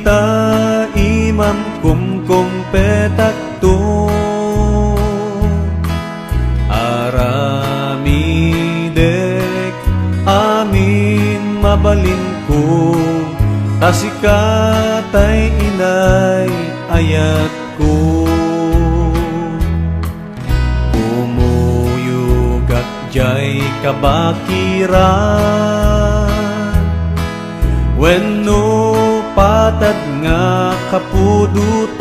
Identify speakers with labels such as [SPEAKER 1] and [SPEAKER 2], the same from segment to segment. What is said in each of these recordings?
[SPEAKER 1] ta imam kumkum petak tu aramidek amin mabalin ko tasikatay inay ayat ko umuyugat jay kabakiran wenno patad nga kapudutan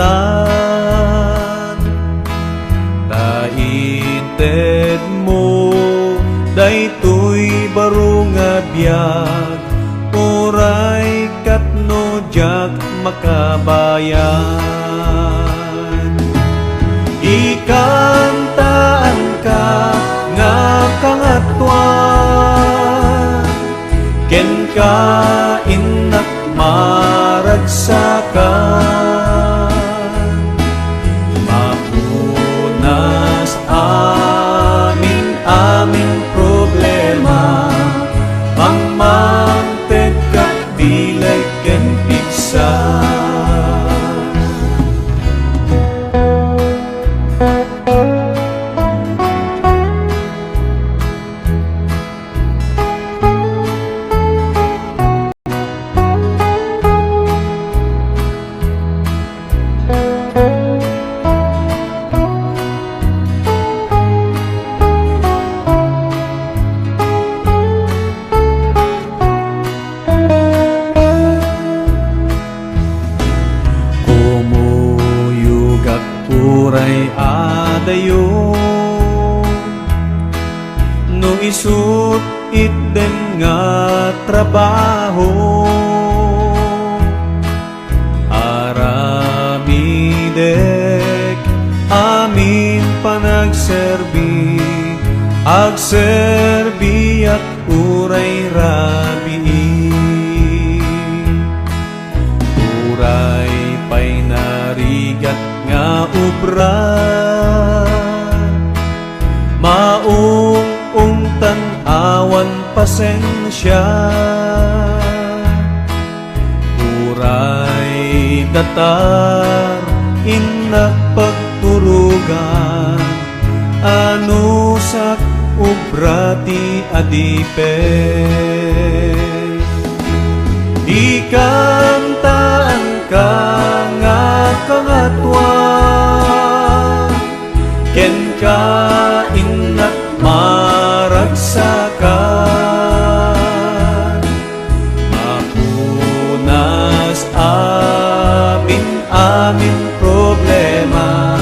[SPEAKER 1] daited mo daytoy baro nga biyag oray katno jak makabayan ikantaan ka nga kangatwan ken ka inak maragsakan mapunas amin problema mangmanted ka bilay ken piksa uray adayo no isut itten nga trabaho aramidek amin panagserbi agserbi at uray rabii uray pay narigat nga ubra maung tan-awan pasensya uray datar inak pagturugan ano sak ubra ti adipe ikantaan ka nga kangatwan ken ka inak maragsakan mapunas amin problema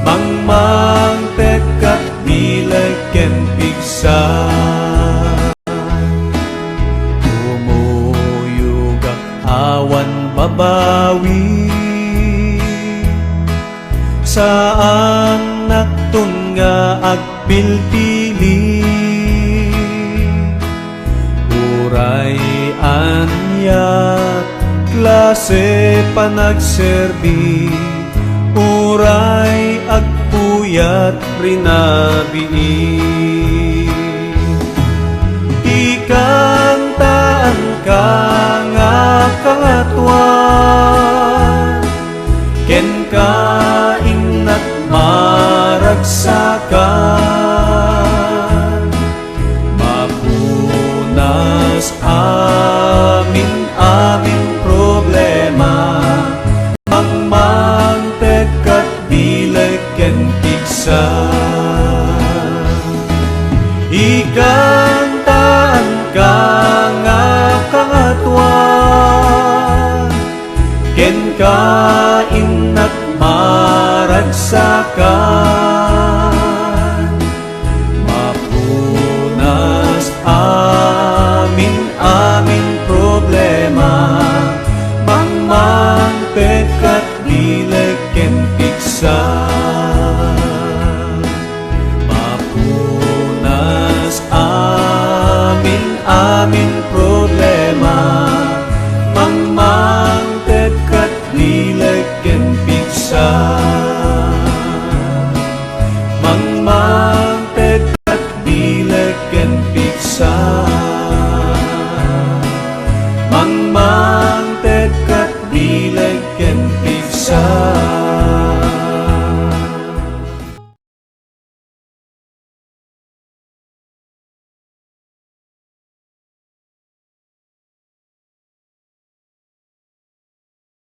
[SPEAKER 1] mangmanted kat bilay ken piksa umuyugak awan babawi saan naktun nga agpilpili uray anyat klase panagserbi uray agpuyat rinabii ikantaan ka nga kangatwan ken ka inak maragsakan mapunas amin problema mangmanted kat bilay ken piksa ikantaan ka nga kangatwan ken ka inak maragsakan mapunas amin problema mangmanted